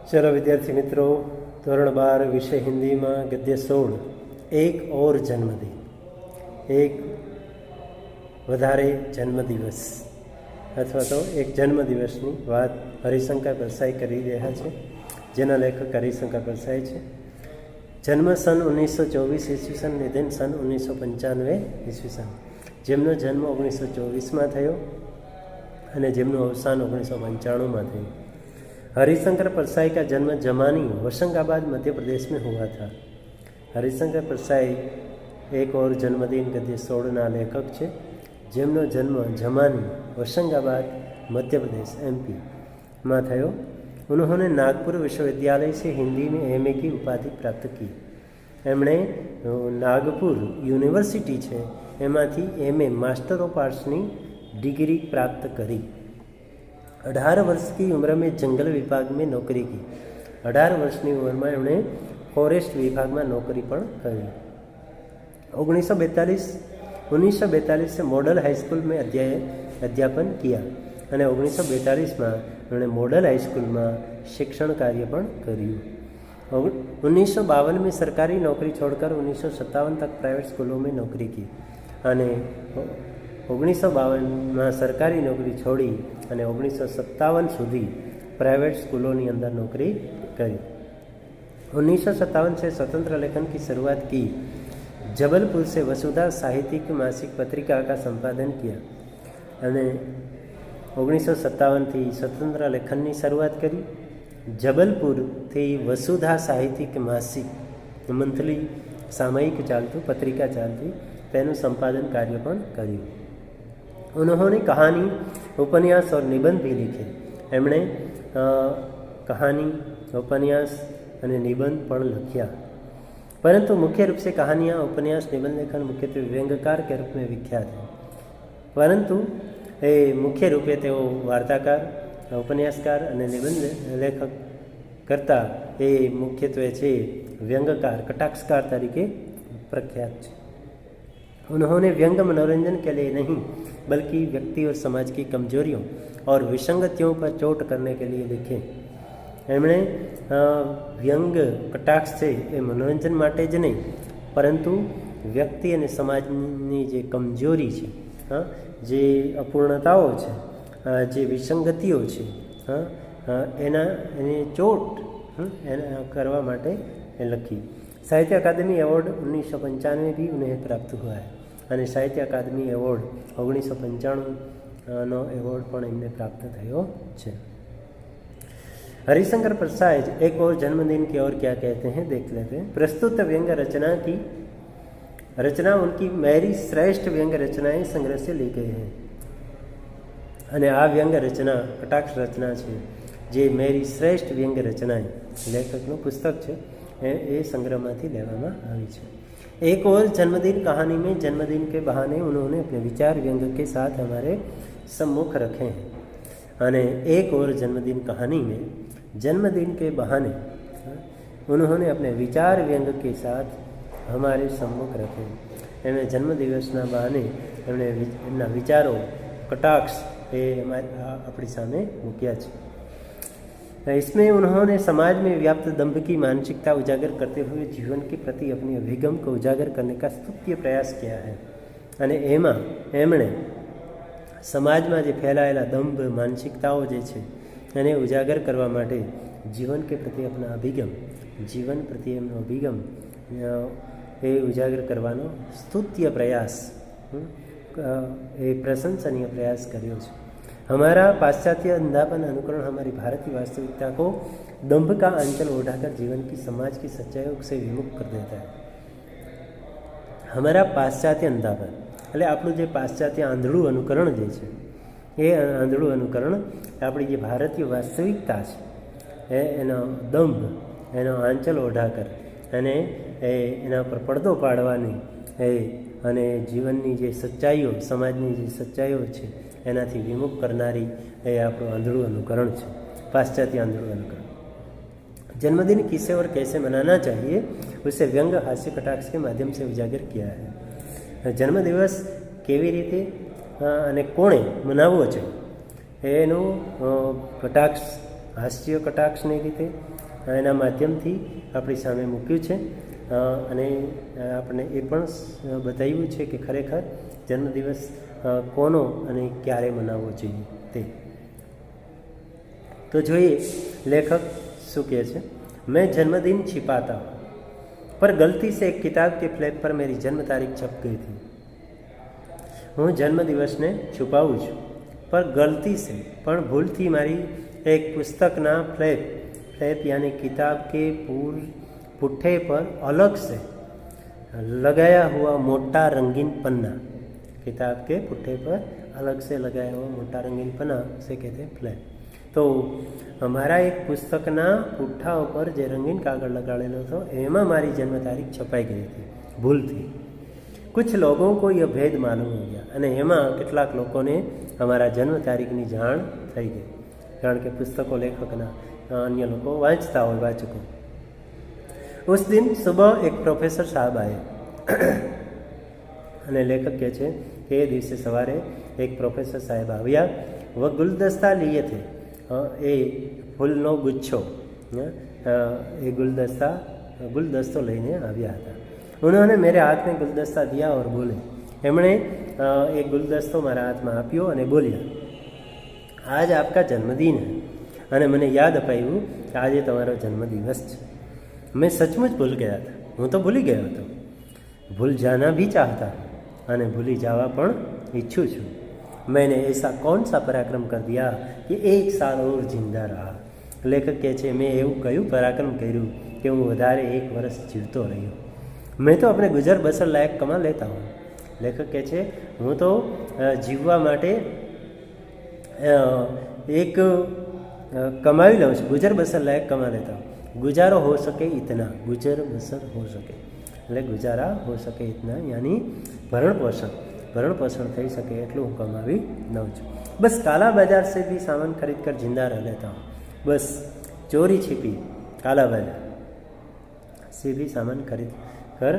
चलो विद्यार्थी मित्रों, ધોરણ 12 વિષય હિન્દીમાં ગદ્ય 16 એક ઓર જન્મદિન, એક વધારે જન્મદિવસ અથવા તો એક જન્મદિવસની વાત હરિશંકર પરસાઈ કરી રહ્યા છે, જેના લેખક હરિશંકર પરસાઈ છે. જન્મ સન 1924 ઈસવીસન, નિધન સન 1995 ઈસવીસન. જેમનો જન્મ 1924માં થયો અને જેમનું અવસાન 1995માં થયું. हरिशंकर परसाई का जन्म जमानी होशंगाबाद मध्य प्रदेश में हुआ था. हरिशंकर परसाई एक और जन्मदिन गद्य 16 लेखक है, જેમનો જન્મ જમાની होशंगाबाद मध्य प्रदेश MP में थयो. उन्होंने नागपुर विश्वविद्यालय से हिंदी में MA की उपाधि प्राप्त की. एमणे नागपुर यूनिवर्सिटी है एमांथी MA मास्टर ऑफ आर्ट्सनी डिग्री प्राप्त करी. 18 वर्ष की उम्र में जंगल विभाग में नौकरी की. 18 वर्षની ઉંમરમાં એમણે ફોરેસ્ટ વિભાગમાં નોકરી પણ કરી. 1942 से मॉडल हाई स्कूल में अध्यापन किया અને 1942માં એમણે मॉडल हाई स्कूल में शिक्षण कार्य પણ કર્યું. 1952 में सरकारी नौकरी छोड़कर 1957 तक प्राइवेट स्कूलों में नौकरी की અને 1952માં સરકારી નોકરી છોડી અને 1957 સુધી प्राइवेट स्कूलों अंदर नौकरी करी. 1957 से स्वतंत्र लेखन की शुरुआत की. जबलपुर से वसुधा साहित्यिक मासिक पत्रिका का संपादन किया અને 1957 થી स्वतंत्र लेखन की शुरुआत करी. जबलपुर थी वसुधा साहित्यिक मासिक मंथली सामयिक चालतु पत्रिका चालती तेनु संपादन कार्य पण कर्યું. उन्होंने कहानी, उपन्यास और निबंध भी लिखे. एमणे कहानी, उपन्यास અને નિબંધ પણ લખ્યા. परंतु मुख्य रूप से कहानियाँ, उपन्यास, निबंध लेखन मुख्यत्वे व्यंग्यकार के रूप में विख्यात है. परंतु એ મુખ્ય રૂપે તેઓ વાર્તાકાર, ઉપન્યાસકાર અને નિબંધ લેખક કરતાં એ મુખ્યત્વે છે व्यंग्यकार, कटाक्षकार तरीके प्रख्यात है. उन्होंने व्यंग्य मनोरंजन के लिए नहीं बल्कि व्यक्ति और समाज की कमजोरियों और विसंगतियों पर चोट करने के लिए लिखे. एमणे व्यंग्य कटाक्ष है ये मनोरंजन माटे ज नहीं परंतु व्यक्ति और समाजनी जे कमजोरी है, हाँ, जे अपूर्णताओं है, जे विसंगतिओ है, एनी चोट करवा माटे लखी. साहित्य अकादमी अवॉर्ड 1995 भी उन्हें प्राप्त हुआ है અને સાહિત્ય અકાદમી એવોર્ડ 1995નો એવોર્ડ પણ એમને પ્રાપ્ત થયો છે. हरिशंकर परसाई एक और जन्मदिन की ओर क्या कहते हैं देख लेते हैं. प्रस्तुत व्यंग्य रचना उनकी मेरी श्रेष्ठ व्यंग्य रचनाएं संग्रह से ली गई है અને આ વ્યંગ્ય રચના કટાક્ષ રચના છે જે મેરી શ્રેષ્ઠ વ્યંગ્ય રચનાएं લેખકનું પુસ્તક છે એ સંગ્રહમાંથી લેવામાં આવી છે. एक और जन्मदिन कहानी में जन्मदिन के बहाने उन्होंने अपने विचार व्यंग्य के साथ हमारे सम्मुख रखे हैं અને एक और जन्मदिन कहानी में जन्मदिन के बहाने उन्होंने अपने विचार व्यंग्य के साथ हमारे सम्मुख रखे. एमણે जन्मदिवसના બહાને એમણે એમના વિચારો, કટાક્ષ એ આપણી સામે મૂક્યા છે. इसमें उन्होंने समाज में व्याप्त दंभ की मानसिकता उजागर करते हुए जीवन के प्रति अपने अभिगम को उजागर करने का स्तुत्य प्रयास किया है અને એમાં એમણે સમાજમાં જે ફેલાયેલા દંભ માનસિકતાઓ જે છે એને ઉજાગર કરવા માટે જીવન કે પ્રતિ अपना અભિગમ, જીવન પ્રત્યે એમનો અભિગમ એ ઉજાગર કરવાનો સ્તુત્ય પ્રયાસ, એ પ્રશંસનીય પ્રયાસ કર્યો છે. हमारा पाश्चात्य अंधापन अनुकरण हमारी भारतीय वास्तविकता को दंभ का आंचल ओढ़ाकर जीवन की, समाज की सच्चाइयों से विमुख कर देता है. हमारा पाश्चात्य अंधापन એટલે આપણું જે પાશ્ચાત્ય આંધળું અનુકરણ જે છે એ આંધળું અનુકરણ આપણી જે ભારતીય વાસ્તવિકતા છે એનો દંભ, એનો આંચલ ઓઢાકર અને એના પર પડદો પાડવાની અને જીવનની જે સચ્ચાઈઓ, સમાજની જે સચ્ચાઈઓ છે એનાથી વિમુખ કરનારી એ આપણું આંધળું અનુકરણ છે, પાશ્ચાત્ય આંધળું અનુકરણ. जन्मदिन किसे और कैसे मनाना चाहिए उसे व्यंग, हास्य, कटाक्ष के माध्यम से उजागर किया है. जन्मदिवस કેવી રીતે અને કોણે મનાવવો જોઈએ એનું કટાક્ષ, હાસ્ય કટાક્ષની રીતે એના માધ્યમથી આપણી સામે મૂક્યું છે અને આપણે એ પણ બતાવ્યું છે કે ખરેખર જન્મદિવસ કોનો અને ક્યારે મનાવવો જોઈએ તે. તો જોઈએ લેખક શું કહે છે. मैं जन्मदिन छिपाता पर गलती से एक किताब के फ्लैप पर मेरी जन्म तारीख छप गई थी. હું જન્મદિવસને છુપાવું છું પર ગલતી से પણ ભૂલથી મારી એક પુસ્તકના फ्लैप यानी किताब के पुट्ठे पर अलग से लगाया हुआ मोटा रंगीन पन्ना, किताब के पुट्ठे पर अलग से लगाया हुआ मोटा रंगीन पन्ना से कहते हैं फ्लैप. तो મારા એક પુસ્તકના પુઠ્ઠા ઉપર જે રંગીન કાગળ લગાડેલો હતો એમાં મારી જન્મ તારીખ છપાઈ ગઈ હતી ભૂલથી. કુછ લોગો કો યહ ભેદ માલુમ હો ગયા, અને એમાં કેટલાક લોકોને અમારા જન્મ તારીખની જાણ થઈ ગઈ, કારણ કે પુસ્તકો લેખકના अन्य લોકો વાંચતા હોય વાચકો. उस दिन सुबह एक प्रोफेसर साहब आए અને લેખક કહે છે કે એ દિવસે સવારે એક પ્રોફેસર સાહેબ આવ્યા. વહ ગુલદસ્તા લીએ થે, એ ફૂલનો ગુચ્છો, એ ગુલદસ્તો લઈને આવ્યા હતા. ઉन्होंने मेरे हाथ में गुलदस्ता दिया और बोले, એમણે એક ગુલદસ્તો મારા હાથમાં આપ્યો અને બોલ્યા, આજ આપકા જન્મદિન હૈ. અને મને યાદ અપાયું કે આજે તમારો જન્મદિવસ છે. મેં સચમુચ ભૂલ ગયા હતા, હું તો ભૂલી ગયો હતો. ભૂલ જાના ભી ચાહતા, અને ભૂલી જવા પણ ઈચ્છું છું. मैंने ऐसा कौन सा पराक्रम कर दिया कि एक साल और जिंदा रहा. લેખક કહે છે મેં એવું કયું પરાક્રમ કર્યું કે હું વધારે 1 વર્ષ જીવતો રહ્યો. मैं तो अपने गुजर बसर लायक कमा लेता हूँ. લેખક કહે છે હું તો જીવવા માટે એક કમાવી લઉં છું. ગુજર બસર લાયક કમા લેતા હું. गुजारो हो सके इतना, गुजर बसर हो सके એટલે ગુજારા હો શકે ઇતના યાની भरण पोषण થઈ શકે એટલું હું કમાવી લઉં છું. બસ કાલા बाजार से भी सामान खरीद कर जिंदा रह लेता हूँ. बस चोरी छिपी काला बाजार से भी सामान खरीद कर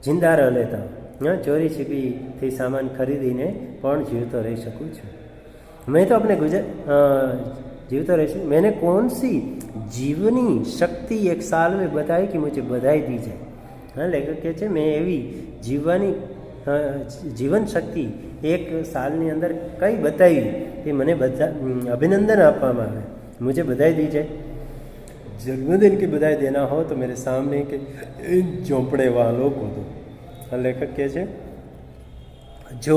जिंदा रह लेता हूँ. ચોરી છીપીથી સામાન ખરીદીને પણ જીવતો રહી શકું છું. मैं तो अपने जीवता रह सकूँ. मैंने कौन सी जीवनी शक्ति 1 साल में बताई कि मुझे बधाई दी जाए. हाँ, लेखक કહે છે મેં એવી જીવવાની જીવન શક્તિ 1 સાલની અંદર કઈ બતાવી કે મને અભિનંદન આપવામાં આવે, मुझे बधाई दी जाए. जन्मदिन की बधाई देना हो तो मेरे सामने के इन झोंपड़े वालों को दो. લેખક કહે છે જો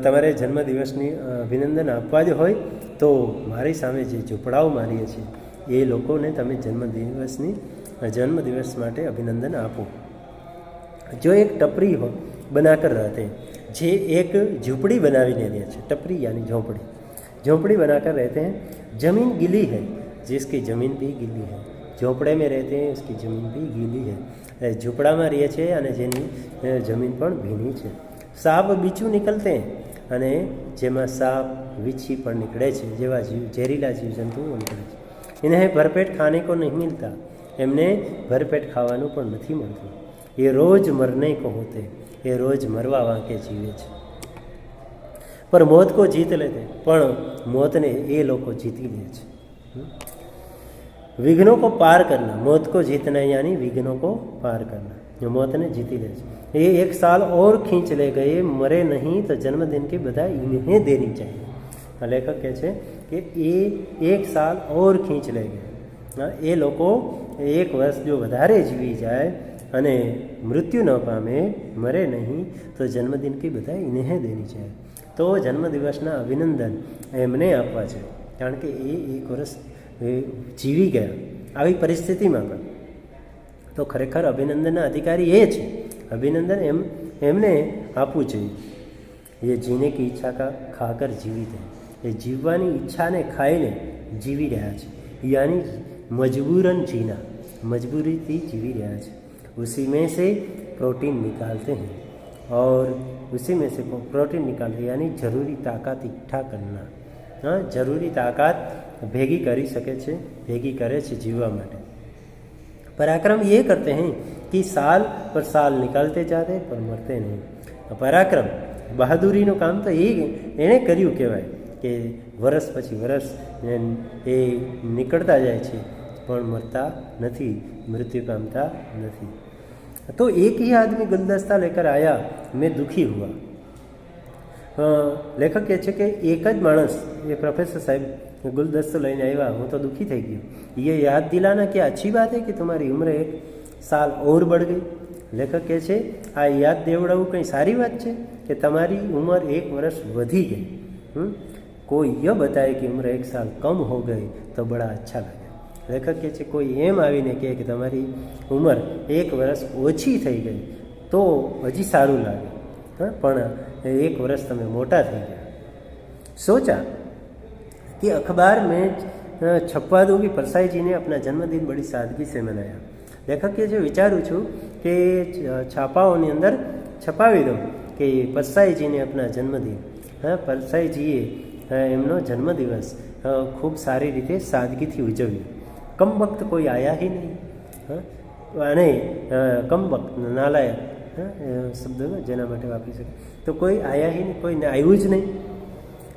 તમારે જન્મદિવસની અભિનંદન આપવા જ હોય તો મારી સામે જે ઝૂંપડાઓ મારીએ છીએ એ લોકોને તમે જન્મદિવસ માટે અભિનંદન આપો. જો એક ટપરી हो बनाकर रहते हैं, જે એક ઝૂંપડી બનાવીને રહે છે, टपरी यानी झोंपड़ी बनाकर रहते हैं. जमीन गीली है जिसकी जमीन भी गीली है. झोंपड़े में रहते हैं उसकी जमीन भी गीली है. ઝૂંપડામાં રહે છે અને જેની જમીન પણ ભીની છે. સાપ બીચું નીકળતે અને જેમાં સાપ વીછી પણ નીકળે છે, જેવા ઝેરીલા જીવજંતુઓ નીકળે છે. इन्हें भरपेट खाने को नहीं मिलता, એમને ભરપેટ ખાવાનું પણ નથી મળતું. એ રોજ મરને કો હોતે, એ રોજ મરવા વાંકે જીવે છે. પર મોત કો જીત લેતે, પણ મોતને એ લોકો જીતી લે છે. विघ्नों को पार करना, मौत को जीतना यानी विघ्नों को पार करना, जो मौत ने जीती ले. ये 1 साल और खींच ले गए, मरे नहीं तो जन्मदिन की बधाई इन्हें देनी चाहिए. लेखक કહે છે કે એ 1 સાલ ઓર ખીંચ લે ગયા. એ લોકો 1 વર્ષ જો વધારે જીવી જાય અને મૃત્યુ ન પામે, મરે નહીં તો જન્મદિન કી બધાઈ ઇન્हें દેની चाहिए. તો જન્મદિવસના અભિનંદન એમને આપવા છે, કારણ કે એ 1 વર્ષ જીવી ગયા આવી પરિસ્થિતિમાં પણ. તો ખરેખર અભિનંદનના અધિકારી એ છે. અભિનંદન એમને આપવું જોઈએ. એ જીને કી ઈચ્છા ખાકર જીવિત હૈ, એ જીવવાની ઈચ્છાને ખાઈને જીવી રહ્યા છે. યાની મજબૂરન જીના, મજબૂરીથી જીવી રહ્યા છે. उसी में से प्रोटीन निकालते हैं और उसी में से प्रोटीन निकालते यानी જરૂરી તાકાત इकट्ठा करना. हाँ, જરૂરી તાકાત ભેગી કરી શકે છે, ભેગી કરે છે જીવવા માટે. पराक्रम ये करते हैं कि साल पर साल निकालते जाते पर मरते नहीं. पराक्रम બહાદુરીનું કામ તો એણે કર્યું કહેવાય કે વર્ષ પછી વર્ષ એ નીકળતા જાય છે પણ મરતા નથી, मृत्यु पामता नहीं। तो एक ही आदमी गुलदस्ता लेकर आया, मैं दुखी हुआ। लेखक कहे कि एक ज माणस, ये प्रोफेसर साहब गुलदस्तो लईने आया, हूँ तो दुखी थी गयो। ये याद दिलाना क्या अच्छी बात है कि तुम्हारी उम्र 1 साल और बढ़ गई। लेखक कहे आ याद देवड़ाવું कई सारी बात है कि तुम्हारी उम्र 1 वर्ष वधी गई। कोई यह बताए कि उम्र 1 साल कम हो गई तो बड़ा अच्छा लगे। लेखक कहे कोई एम आवीने कहे कि तुम्हारी उम्र 1 वर्ष ओછી થઈ ગઈ तो हजी सारू लागे। हाँ, पण 1 वर्ष तमे मोटा थी गया। सोचा कि अखबार में छपवा दूँ कि परसाई जी ने अपना जन्मदिन बड़ी सादगी से मनाया। लेखक के जो विचारूँ छूँ कि छापाओनी अंदर छपावी दूँ कि परसाई जी ने अपना जन्मदिन, हाँ, परसाई जीए एमनो जन्मदिवस खूब सारी रीते सादगी थी उजव्यो। कम वक्त कोई आया ही नहीं। हाँ, अने कम वक्त नालायक, हाँ, शब्द जेना माटे वापरी सके तो कोई आया ही नहीं, कोई आयु ज नहीं।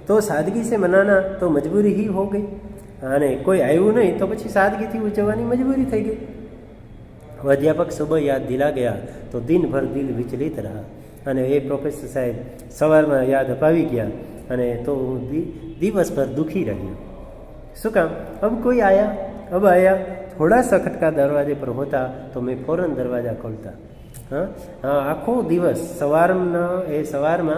तो सादगी से मनाना तो मजबूरी ही हो गई, अने कोई आयु नहीं तो पछी सादगी थी उजववानी मजबूरी थई गई। अध्यापक सुबह याद दिला गया तो दिन भर दिल विचलित रहा। अने ए प्रोफेसर साहेब सवार में याद अपावी गया अने तो दिवस भर दुखी रह्यो। शू काम? अब कोई आया, अब आया, थोड़ा सा खटका दरवाजे पर होता तो मैं फौरन दरवाजा खोलता। हाँ, आखो दिवस सवार में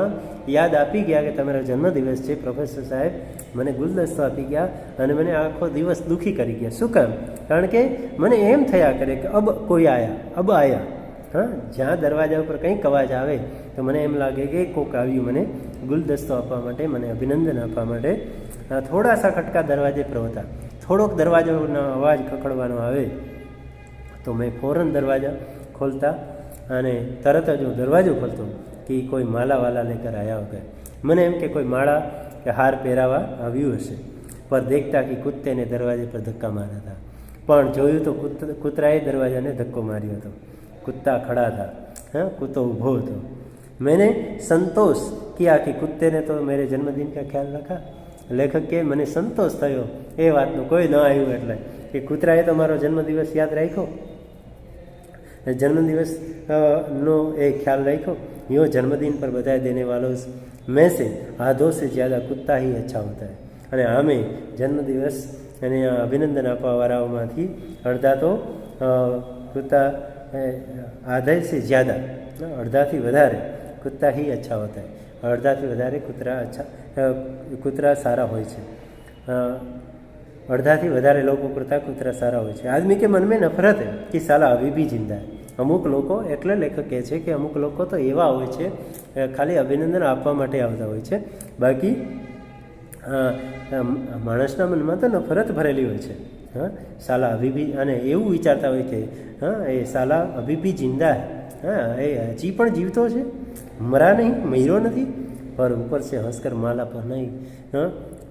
याद आपी गया कि तमारो जन्मदिवस है, प्रोफेसर साहेब मने गुलदस्तो आपी गया अने मने आखो दिवस दुखी करी गया। शू काम? कारण के मने एम थया करे कि अब कोई आया, अब आया। हाँ, ज्यां दरवाजा पर कंईक अवाज आवे तो मने एम लागे कि कोक आव्युं मने गुलदस्तो आपवा माटे, मने अभिनंदन आपवा माटे। थोड़ा सा खटका दरवाजे पर होता, थोड़ोक दरवाजानो अवाज खखड़वानो आवे तो मैं फौरन दरवाजा खोलता अने तरत जो दरवाजो खोलतो कि कोई माला वाला लेकर आया होगा। मने एम के कोई माला के हार पहेरावा आव्युं हशे। पर देखता कि कुत्ते ने दरवाजे पर धक्का मारा था, पण जोयुं तो कूतराए दरवाजा ने धक्को मार्यो हतो। कुत्ता खड़ा था, हाँ, कुत्तो ऊभो हतो। मैंने संतोष किया कि कुत्ते ने तो मेरे जन्मदिन का ख्याल रखा। लेखक के मने संतोष थयो ए वातनो कोई न आव्युं एटले कि कूतराए तो मारो जन्मदिवस याद राख्यो, जन्मदिवस नो एक ख्याल रखो। यूँ जन्मदिन पर बधाई देने वालों में से आधों से ज़्यादा कुत्ता ही अच्छा होता है। अने हमें जन्मदिवस अने अभिनंदन आपवा वाळाओमांथी अर्धा तो कुत्ता, आधे से ज़्यादा, अर्धाथी वधारे कुत्ता ही अच्छा होता है। अर्धाथी वधारे कुतरा सारा होय छे। अर्धाथी वधारे लोगों करता कुतरा सारा होय छे। आदमी के मन में नफरत है कि साला अभी भी जिंदा है। अमुक लोग एटले लेखक कहे छे कि अमुक लोग तो एवा होय छे खाली अभिनंदन आपवा माटे आवता होय छे, बाकी माणसना मनमा तो नफरत भरेली होय छे। हाँ, साला अभी भी, अने एवुं विचारता होय कि हाँ, ए साला अभी भी जिंदा है, हाँ, ए हजी पण जीवतो छे, मरा नहीं, मर्यो नहीं। पर ऊपर से हंसकर माला पर नहीं, हाँ,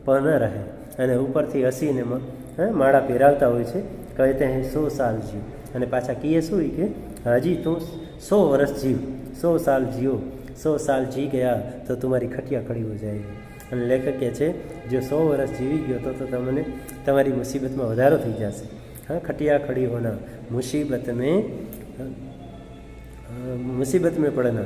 पहना रहे अने ऊपर थी हसी ने, हाँ, माला पहेरावता होय छे। कहते हैं 100 साल जीव, अने पाछा कहे शुं कि हजी तू 100 वर्ष जीव, 100 साल जियो, 100 साल जी गया तो तुम्हारी खटिया खड़ी हो जाएगी। अने लेखक कहे छे जो 100 वर्ष जीवी गयो तो तमने तमारी मुसीबत में वधारो थई जशे। हाँ, खटिया खड़ी होना, मुसीबत में पड़ना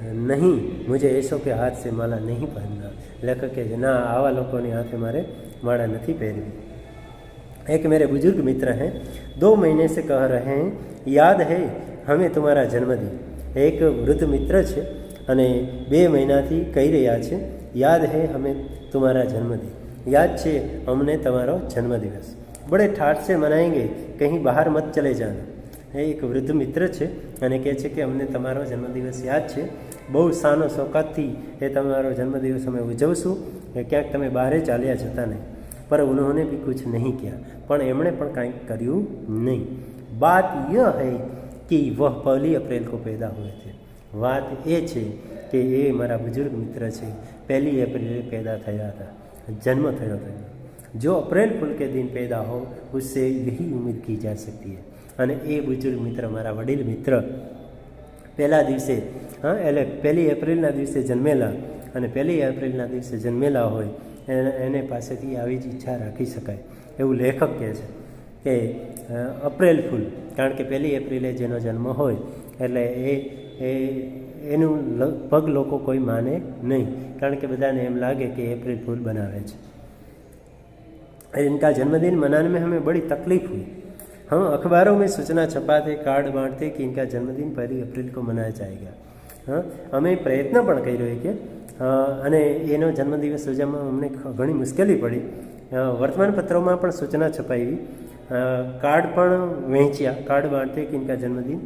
नहीं, मुझे ऐसो के हाथ से माला नहीं पहनना। लेखक कहे ना, आवा लोकोनी हाथे मारे माला नहीं पहनवी। एक मेरे बुजुर्ग मित्र हैं, 2 महीने से कह रहे हैं याद है हमें तुम्हारा जन्मदिन। एक वृद्ध मित्र छे अने 2 महीनाथी कही रह्या छे याद है हमें तुम्हारा जन्मदिन, याद छे अमने तमारो जन्मदिवस, बड़े ठाठ से मनाएंगे, कहीं बाहर मत चले जाना। एक वृद्ध मित्र छे अने कहे छे कि अमने तमारो जन्मदिवस याद छे, बहु शानो शौकतथी ए तमारो जन्मदिवस अमे उजवशुं, क्यांक तमे बाहरे चाल्या जता नहीं। पर उन्होंने भी कुछ नहीं किया, पण एमणे पण कांई कर्युं नहीं। बात यह है कि वह 1 अप्रैल को पैदा हुए थे। बात ये छे कि ये मारा बुजुर्ग मित्र छे 1 एप्रिले पैदा थया था, जन्म थयो था। जो अप्रैल फूल के दिन पैदा हो उससे यही उम्मीद की जा सकती है। अने ए बुजुर्ग मित्र मारा वडील मित्र पहला दिवसे, हाँ, एले 1 एप्रिलना दिवसे जन्मेला अने 1 एप्रिलना दिवसे जन्मेला होय एने पासेथी आवी ज इच्छा राखी शकाय एवुं लेखक कहे छे। કે અપ્રિલ ફૂલ, કારણ કે 1 એપ્રિલે જેનો જન્મ હોય એટલે એનું લગભગ લોકો કોઈ માને નહીં, કારણ કે બધાને એમ લાગે कि अप्रैल फूल बनावे छे। इनका जन्मदिन मनाने में हमें बड़ी तकलीफ हुई। हम अखबारों में सूचना छपाते, कार्ड बांटते कि इनका जन्मदिन 1 एप्रिल को मनाया जाएगा। हाँ, અમે પ્રયત્ન પણ કર્યો કે અને એનો જન્મદિવસ ઉજવવામાં અમને ઘણી મુશ્કેલી પડી। વર્તમાનપત્રોમાં પણ સૂચના છપાવી, કાર્ડ પણ વહેંચ્યા, કાર્ડ બાંટતે કે ઇનકા જન્મદિન,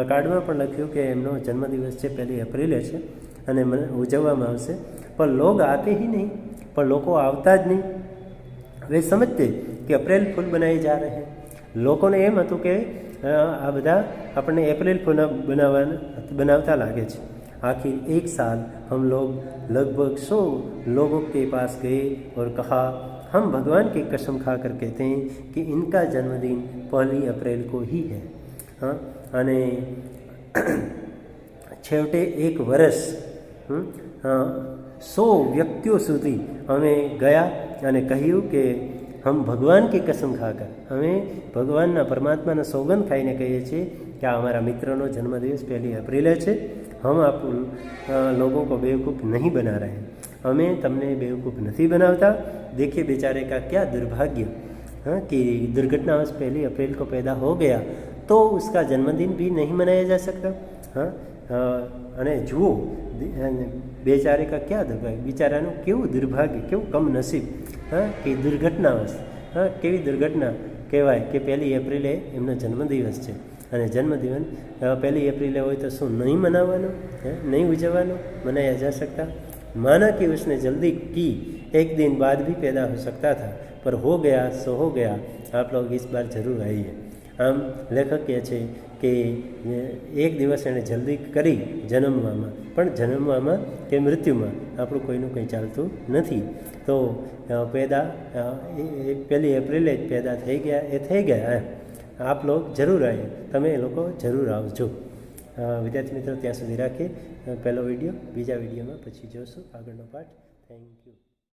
કાર્ડમાં પણ લખ્યું કે એમનો જન્મદિવસ છે 1 એપ્રિલે છે અને ઉજવવામાં આવશે, પણ લોગ આતે ही नहीं, પણ લોકો આવતા જ નહીં। वे समझते कि अप्रैल फूल बनाए जा रहे हैं। લોકોને એમ હતું કે આ બધા આપણને એપ્રિલ ફૂલ બનાવતા લાગે છે। आखिर 1 साल हम लोग लगभग 100 लोगों के पास गए और कहा, हम भगवान की कसम खाकर कहते हैं कि इनका जन्मदिन 1 अप्रैल को ही है। हाँ, અને છેવટે 1 વર્ષ 100 વ્યક્તિઓ સુધી અમે ગયા અને કહ્યું કે हम भगवान की कसम खाकर, हमें भगवानना परमात्माना सौगंध खाईने कहीए छीए कि आ अमारा मित्रनो जन्मदिवस 1 एप्रिले छे। हम आप लोगों को बेवकूफ़ नहीं बना रहे हैं, हमें तमने बेवकूफ़ नहीं बनावता। देखिए बेचारे का क्या दुर्भाग्य, हाँ, कि दुर्घटनावश 1 अप्रैल को पैदा हो गया तो उसका जन्मदिन भी नहीं मनाया जा सकता। हाँ, અને જુઓ બેચારે કા ક્યાં દુર્ભાગ્ય, બિચારાનું કેવું દુર્ભાગ્ય, કેવું કમનસીબ, હા, કે દુર્ઘટનાવશ, હા, કેવી દુર્ઘટના કહેવાય કે 1 એપ્રિલે એમનો જન્મદિવસ છે અને જન્મદિવસ 1 એપ્રિલે હોય તો શું નહીં મનાવવાનો, નહીં ઉજવવાનો, मनाया जा सकता। माना कि उसने जल्दी की, 1 दिन बाद भी पैदा हो सकता था, पर हो गया सो हो गया। आप लोग इस बार जरूर आइए। આમ લેખક કહે છે કે 1 દિવસ એણે જલ્દી કરી જન્મવામાં, પણ જન્મવામાં કે મૃત્યુમાં આપણું કોઈનું કંઈ ચાલતું નથી। તો પેદા 1 એપ્રિલે જ પેદા થઈ ગયા, એ થઈ ગયા। આપ લોગ જરૂર આવીએ, તમે લોકો જરૂર આવજો। વિદ્યાર્થી મિત્રો ત્યાં સુધી રાખીએ પહેલો વિડીયો, બીજા વિડીયોમાં પછી જોશું આગળનો પાઠ। Thank you.